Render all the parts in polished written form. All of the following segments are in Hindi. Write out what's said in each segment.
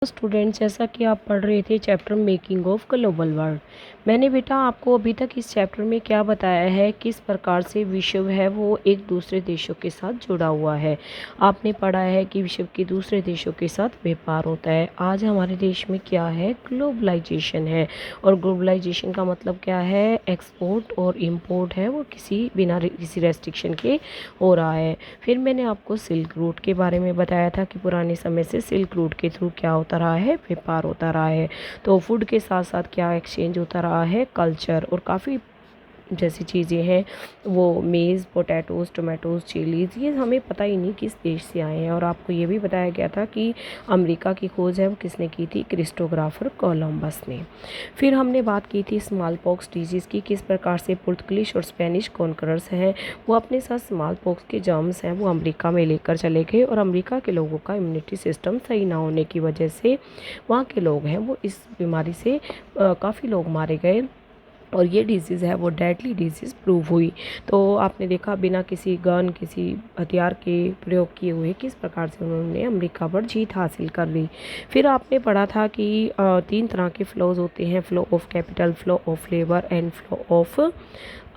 स्टूडेंट्स, जैसा कि आप पढ़ रहे थे chapter making of global world. मैंने बेटा आपको अभी तक इस चैप्टर में क्या बताया है, किस प्रकार से विश्व है वो एक दूसरे देशों के साथ जुड़ा हुआ है। आपने पढ़ा है कि विश्व के दूसरे देशों के साथ व्यापार होता है। आज हमारे देश में क्या है, ग्लोबलाइजेशन है। और ग्लोबलाइजेशन का मतलब क्या है, एक्सपोर्ट और इम्पोर्ट है वो बिना किसी रेस्ट्रिक्शन के हो रहा है। फिर मैंने आपको सिल्क रूट के बारे में बताया था कि पुराने समय से सिल्क रूट के थ्रू क्या होता रहा है, व्यापार होता रहा है। तो फूड के साथ साथ क्या एक्सचेंज होता रहा है, कल्चर और काफ़ी जैसी चीज़ें हैं वो मेज़, पोटैटोज़, टोमेटोज़, चिलीज़, ये हमें पता ही नहीं किस देश से आए हैं। और आपको ये भी बताया गया था कि अमेरिका की खोज है वो किसने की थी, क्रिस्टोग्राफर कोलंबस ने। फिर हमने बात की थी स्मॉल पॉक्स डिजीज़ की, किस प्रकार से पुर्तगालिश और स्पेनिश कॉन्करर्स हैं वो अपने साथ स्मॉल पॉक्स के जर्म्स हैं वो अमेरिका में लेकर चले गए। और अमेरिका के लोगों का इम्यूनिटी सिस्टम सही ना होने की वजह से वहाँ के लोग हैं वो इस बीमारी से काफ़ी लोग मारे गए और ये डिज़ीज़ है वो डेडली डिज़ीज़ प्रूव हुई। तो आपने देखा बिना किसी गन, किसी हथियार के प्रयोग किए हुए किस प्रकार से उन्होंने अमेरिका पर जीत हासिल कर ली। फिर आपने पढ़ा था कि 3 तरह के फ्लोज होते हैं, flow of capital, flow of labour and flow of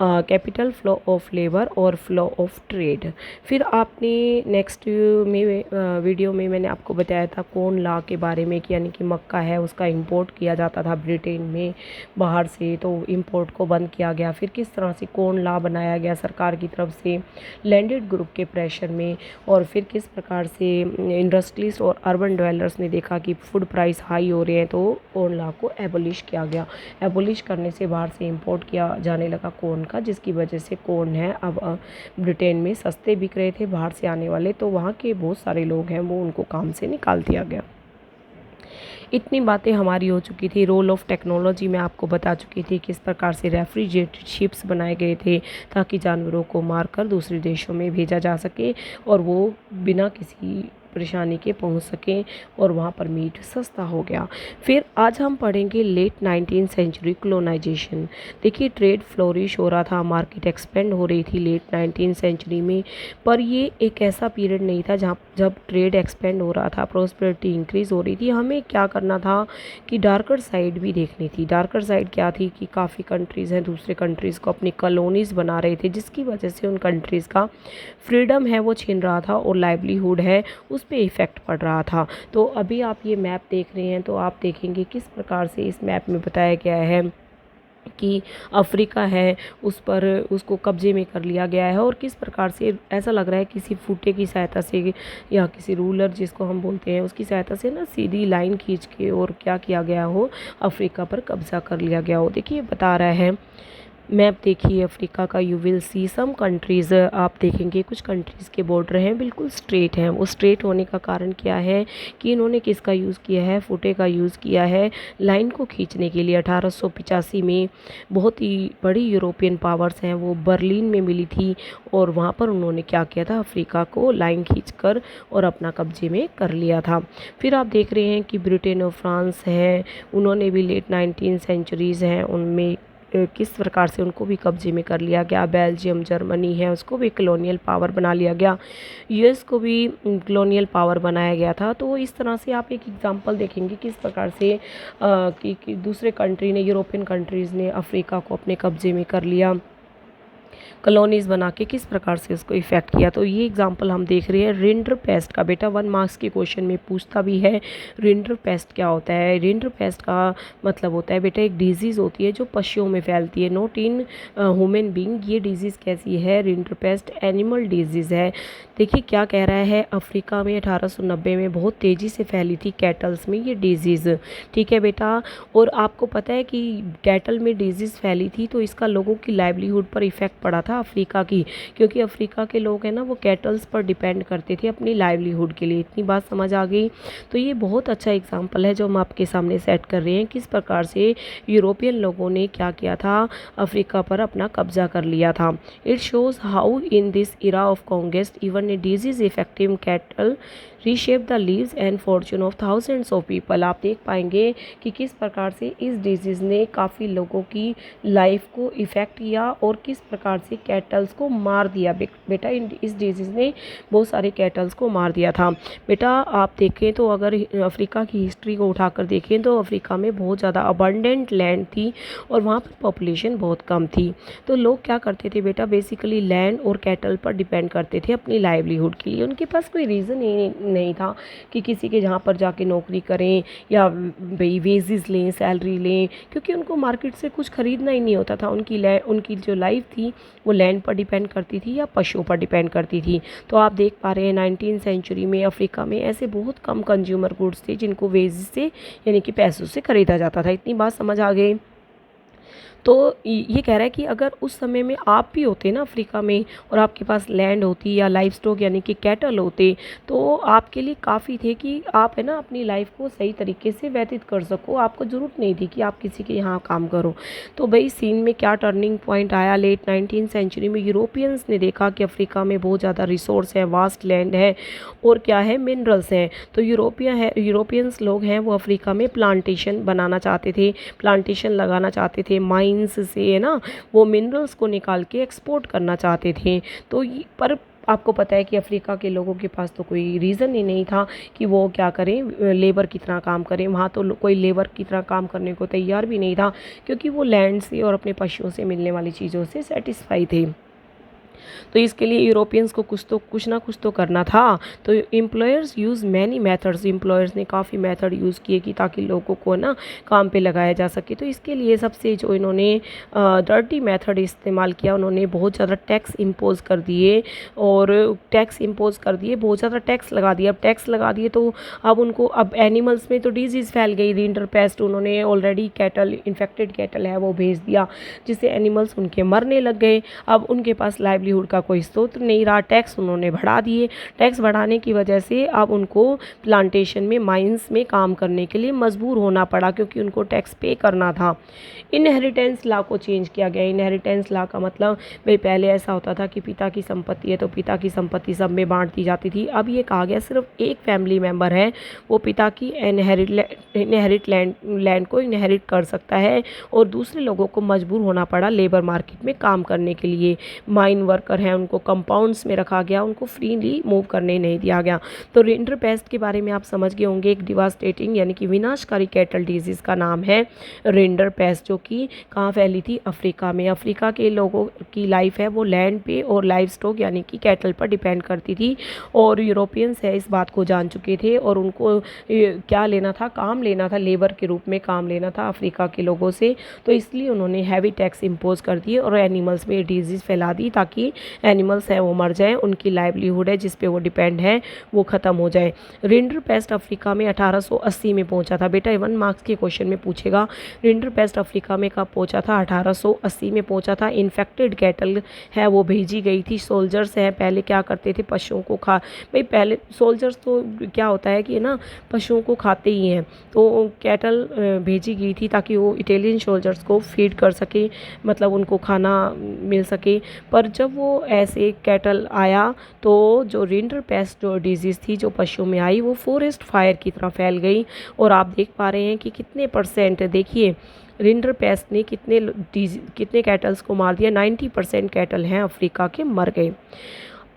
capital, flow of labour और फ्लो ऑफ ट्रेड। फिर आपने नेक्स्ट में वीडियो में मैंने आपको बताया था कॉर्न लॉ के बारे में कि यानी कि मक्का है उसका इंपोर्ट किया जाता था ब्रिटेन में बाहर से, तो इंपोर्ट को बंद किया गया। फिर किस तरह से कॉर्न लॉ बनाया गया सरकार की तरफ से लैंडेड ग्रुप के प्रेशर में। और फिर किस प्रकार से इंडस्ट्रीज और अर्बन डेवलपर्स ने देखा कि फूड प्राइस हाई हो रहे हैं तो कॉर्न लॉ को एबोलिश किया गया। एबोलिश करने से बाहर से इंपोर्ट किया जाने लगा कॉर्न का, जिसकी वजह से कॉर्न है अब ब्रिटेन में सस्ते बिक रहे थे बाहर से आने वाले, तो वहाँ के बहुत सारे लोग हैं वो उनको काम से निकाल दिया गया। इतनी बातें हमारी हो चुकी थी। रोल ऑफ टेक्नोलॉजी में आपको बता चुकी थी किस प्रकार से रेफ्रिजरेटेड शिप्स बनाए गए थे ताकि जानवरों को मारकर दूसरे देशों में भेजा जा सके और वो बिना किसी परेशानी के पहुंच सकें और वहां पर मीट सस्ता हो गया। फिर आज हम पढ़ेंगे लेट 19th सेंचुरी कॉलोनाइजेशन। देखिए ट्रेड फ्लोरिश हो रहा था, मार्केट एक्सपेंड हो रही थी लेट 19th सेंचुरी में, पर ये एक ऐसा पीरियड नहीं था जब ट्रेड एक्सपेंड हो रहा था, प्रॉस्पेरिटी इंक्रीज हो रही थी। हमें क्या करना था कि डार्कर साइड भी देखनी थी। डार्कर साइड क्या थी कि काफ़ी कंट्रीज़ हैं दूसरे कंट्रीज़ को अपनी कॉलोनीज़ बना रहे थे, जिसकी वजह से उन कंट्रीज़ का फ्रीडम है वो छीन रहा था और लाइवलीहुड है उस पे इफ़ेक्ट पड़ रहा था। तो अभी आप ये मैप देख रहे हैं तो आप देखेंगे किस प्रकार से इस मैप में बताया गया है कि अफ्रीका है उस पर उसको कब्जे में कर लिया गया है और किस प्रकार से ऐसा लग रहा है किसी फूटे की सहायता से या किसी रूलर जिसको हम बोलते हैं उसकी सहायता से ना सीधी लाइन खींच के और क्या किया गया हो, अफ्रीका पर कब्जा कर लिया गया हो। देखिए बता रहा है मैप, देखिए अफ्रीका का, you will see some countries, आप देखेंगे कुछ कंट्रीज़ के बॉर्डर हैं बिल्कुल स्ट्रेट हैं। वो स्ट्रेट होने का कारण क्या है कि इन्होंने किसका यूज़ किया है, फुटे का यूज़ किया है लाइन को खींचने के लिए। 1885 में बहुत ही बड़ी यूरोपियन पावर्स हैं वो बर्लिन में मिली थी और वहाँ पर उन्होंने क्या किया था, अफ्रीका को लाइन खींचकर और अपना कब्जे में कर लिया था। फिर आप देख रहे हैं कि ब्रिटेन और फ्रांस हैं, उन्होंने भी लेट 19th सेंचुरीज़ हैं उनमें किस प्रकार से उनको भी कब्जे में कर लिया गया। बेल्जियम, जर्मनी है उसको भी कॉलोनियल पावर बना लिया गया, यूएस को भी कॉलोनियल पावर बनाया गया था। तो इस तरह से आप एक एग्जांपल देखेंगे किस प्रकार से कि दूसरे कंट्री ने, यूरोपियन कंट्रीज़ ने अफ्रीका को अपने कब्जे में कर लिया, कॉलोनीज़ बना के किस प्रकार से उसको इफ़ेक्ट किया। तो ये एग्जांपल हम देख रहे हैं रिंडर पेस्ट का। बेटा 1 मार्क्स के क्वेश्चन में पूछता भी है रिंडर पेस्ट क्या होता है। रिंडर पेस्ट का मतलब होता है बेटा एक डिजीज़ होती है जो पशुओं में फैलती है, नॉट इन ह्यूमन बींग। ये डिजीज़ कैसी है, रिंडर पेस्ट एनिमल डिजीज़ है। देखिए क्या कह रहा है, अफ्रीका में 1890 में बहुत तेज़ी से फैली थी कैटल्स में ये डिजीज़, ठीक है बेटा। और आपको पता है कि कैटल में डिजीज़ फैली थी तो इसका लोगों की लाइवलीहुड पर इफ़ेक्ट पड़ा था अफ्रीका की, क्योंकि अफ्रीका के लोग हैं ना वो कैटल्स पर डिपेंड करते थे अपनी लाइवलीहुड के लिए। इतनी बात समझ आ गई। तो ये बहुत अच्छा एग्जांपल है जो हम आपके सामने सेट कर रहे हैं किस प्रकार से यूरोपियन लोगों ने क्या किया था, अफ्रीका पर अपना कब्जा कर लिया था। It shows how in this era of conquest even a disease effective cattle reshape the leaves and Fortune of thousands of people. आप देख पाएंगे कि किस प्रकार से इस डिजीज़ ने काफ़ी लोगों की लाइफ को इफ़ेक्ट किया और किस प्रकार से कैटल्स को मार दिया बेटा। इस डिजीज़ ने बहुत सारे कैटल्स को मार दिया था। बेटा आप देखें तो अगर अफ्रीका की हिस्ट्री को उठाकर देखें तो अफ्रीका में बहुत ज़्यादा अबंडेंट लैंड थी और वहाँ पर पॉपुलेशन बहुत कम थी। तो लोग क्या करते थे बेटा, बेसिकली लैंड और कैटल पर डिपेंड करते थे अपनी लाइवलीहुड के लिए। उनके पास कोई रीज़न ही नहीं था कि किसी के जहाँ पर जाके नौकरी करें या भाई वेजेस लें, सैलरी लें, क्योंकि उनको मार्केट से कुछ ख़रीदना ही नहीं होता था। उनकी जो लाइफ थी वो लैंड पर डिपेंड करती थी या पशुओं पर डिपेंड करती थी। तो आप देख पा रहे हैं 19वीं सेंचुरी में अफ्रीका में ऐसे बहुत कम कंज्यूमर गुड्स थे जिनको वेजेस से यानी कि पैसों से ख़रीदा जाता था। इतनी बात समझ आ गई। तो ये कह रहा है कि अगर उस समय में आप भी होते ना अफ्रीका में और आपके पास लैंड होती या लाइफ स्टॉक यानी कि कैटल होते, तो आपके लिए काफ़ी थे कि आप है ना अपनी लाइफ को सही तरीके से व्यतीत कर सको। आपको ज़रूरत नहीं थी कि आप किसी के यहाँ काम करो। तो भाई सीन में क्या टर्निंग पॉइंट आया, लेट 19वीं सेंचुरी में यूरोपियंस ने देखा कि अफ्रीका में बहुत ज़्यादा रिसोर्स है, वास्ट लैंड है और क्या है, मिनरल्स हैं। तो यूरोपियंस लोग हैं वो अफ्रीका में प्लांटेशन बनाना चाहते थे, प्लांटेशन लगाना चाहते थे, माइंस से है ना वो मिनरल्स को निकाल के एक्सपोर्ट करना चाहते थे। तो पर आपको पता है कि अफ्रीका के लोगों के पास तो कोई रीज़न ही नहीं था कि वो क्या करें, लेबर की तरह काम करें। वहाँ तो कोई लेबर की तरह काम करने को तैयार भी नहीं था, क्योंकि वो लैंड से और अपने पशुओं से मिलने वाली चीज़ों से सेटिस्फाई थे। तो इसके लिए यूरोपियंस को कुछ ना कुछ तो करना था। तो employers use many methods, employers ने काफ़ी मेथड यूज़ किए कि ताकि लोगों को ना काम पे लगाया जा सके। तो इसके लिए सबसे जो इन्होंने डर्टी मेथड इस्तेमाल किया, उन्होंने बहुत ज़्यादा टैक्स इम्पोज कर दिए बहुत ज़्यादा टैक्स लगा दिया। अब टैक्स लगा दिए तो अब एनिमल्स में तो डिजीज़ फैल गई, रिंडरपेस्ट। उन्होंने ऑलरेडी इन्फेक्टेड कैटल है वो भेज दिया, जिससे एनिमल्स उनके मरने लग गए। अब उनके पास लाइवलीहुड का कोई स्रोत नहीं रहा, टैक्स उन्होंने बढ़ा दिए। टैक्स बढ़ाने की वजह से अब उनको प्लांटेशन में, माइंस में काम करने के लिए मजबूर होना पड़ा, क्योंकि उनको टैक्स पे करना था। इनहेरिटेंस लॉ को चेंज किया गया। इनहेरिटेंस लॉ का मतलब भाई पहले ऐसा होता था कि पिता की संपत्ति है तो पिता की संपत्ति सब में बांट दी जाती थी। अब ये कहा गया सिर्फ एक फैमिली मेंबर है वो पिता की इनहेरिट लैंड को इनहेरिट कर सकता है, और दूसरे लोगों को मजबूर होना पड़ा लेबर मार्केट में काम करने के लिए। माइन वर्कर हैं उनको कंपाउंड्स में रखा गया, उनको फ्रीली मूव करने नहीं दिया गया। तो रिंडरपेस्ट के बारे में आप समझ गए होंगे, एक डिवास्टेटिंग यानी कि विनाशकारी कैटल डिजीज़ का नाम है रिंडरपेस्ट, जो कि कहाँ फैली थी, अफ्रीका में। अफ्रीका के लोगों की लाइफ है वो लैंड पे और लाइफ स्टॉक यानी कि कैटल पर डिपेंड करती थी, और यूरोपियंस है इस बात को जान चुके थे, और उनको क्या लेना था, काम लेना था, लेबर के रूप में काम लेना था अफ्रीका के लोगों से। तो इसलिए उन्होंने हैवी टैक्स इम्पोज कर दिए और एनिमल्स में डिजीज़ फैला दी, ताकि एनिमल्स हैं वो मर जाएं, उनकी लाइवलीहुड है जिस पे वो डिपेंड है वो ख़त्म हो जाए। रिंडरपेस्ट अफ्रीका में 1880 में पहुंचा था। बेटा 1 मार्क्स के क्वेश्चन में पूछेगा रिंडरपेस्ट अफ्रीका में कब पहुंचा था, 1880 में पहुंचा था। इन्फेक्टेड कैटल है वो भेजी गई थी। सोल्जर्स हैं पहले क्या करते थे, पशुओं को भाई पहले सोल्जर्स तो क्या होता है कि ना पशुओं को खाते ही हैं, तो कैटल भेजी गई थी ताकि वो इटालियन सोल्जर्स को फीड कर सके, मतलब उनको खाना मिल सके। पर जब वो ऐसे कैटल आया तो जो रिंडरपेस्ट जो डिजीज़ थी जो पशुओं में आई वो फॉरेस्ट फायर की तरह फैल गई, और आप देख पा रहे हैं कि कितने परसेंट, देखिए रिंडरपेस्ट ने कितने कैटल्स को मार दिया। 90% कैटल हैं अफ्रीका के मर गए।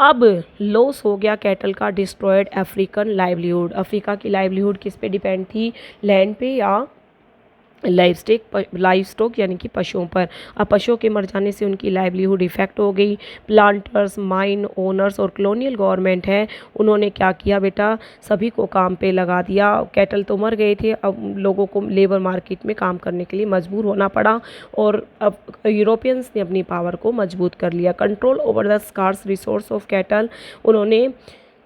अब लॉस हो गया कैटल का, डिस्ट्रॉयड अफ्रीकन लाइवलीहुड। अफ्रीका की लाइवलीहुड किस पे डिपेंड थी, लैंड पे या लाइफ स्टॉक यानी कि पशुओं पर। अब पशुओं के मर जाने से उनकी लाइवलीहुड इफेक्ट हो गई। प्लांटर्स, माइन ओनर्स और कॉलोनियल गवर्नमेंट है, उन्होंने क्या किया बेटा, सभी को काम पे लगा दिया। कैटल तो मर गए थे, अब लोगों को लेबर मार्केट में काम करने के लिए मजबूर होना पड़ा, और अब यूरोपियंस ने अपनी पावर को मजबूत कर लिया। Control over the scarce resource of cattle, उन्होंने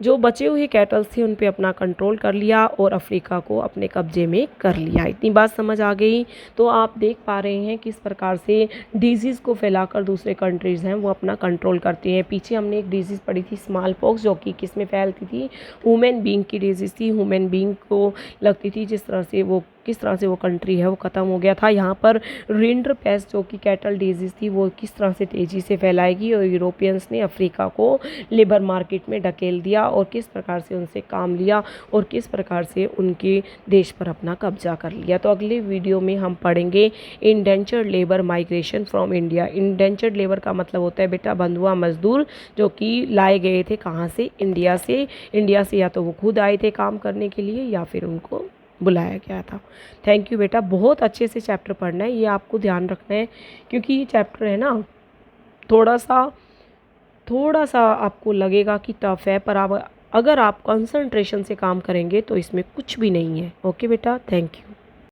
जो बचे हुए कैटल्स थे उन पे अपना कंट्रोल कर लिया और अफ्रीका को अपने कब्जे में कर लिया। इतनी बात समझ आ गई। तो आप देख पा रहे हैं किस प्रकार से डिजीज़ को फैलाकर दूसरे कंट्रीज़ हैं वो अपना कंट्रोल करते हैं। पीछे हमने एक डिजीज़ पढ़ी थी स्मॉल पॉक्स, जो कि किस में फैलती थी, ह्यूमन बींग की डिजीज़ थी। ह्यूमन बींग को लगती थी, जिस तरह से वो किस तरह से वो कंट्री है वो ख़त्म हो गया था। यहाँ पर रिंडर पेस्ट जो कि कैटल डिजीज़ थी वो किस तरह से तेज़ी से फैलाएगी और यूरोपियंस ने अफ्रीका को लेबर मार्केट में ढकेल दिया और किस प्रकार से उनसे काम लिया और किस प्रकार से उनके देश पर अपना कब्जा कर लिया। तो अगले वीडियो में हम पढ़ेंगे indentured labour migration from India. Indentured labour का मतलब होता है बेटा बंधुआ मजदूर, जो कि लाए गए थे कहाँ से, इंडिया से। इंडिया से या तो वो खुद आए थे काम करने के लिए या फिर उनको बुलाया गया था। थैंक यू बेटा, बहुत अच्छे से चैप्टर पढ़ना है, ये आपको ध्यान रखना है क्योंकि ये चैप्टर है ना थोड़ा सा आपको लगेगा कि टफ है, पर आप अगर आप कंसंट्रेशन से काम करेंगे तो इसमें कुछ भी नहीं है। ओके बेटा, थैंक यू।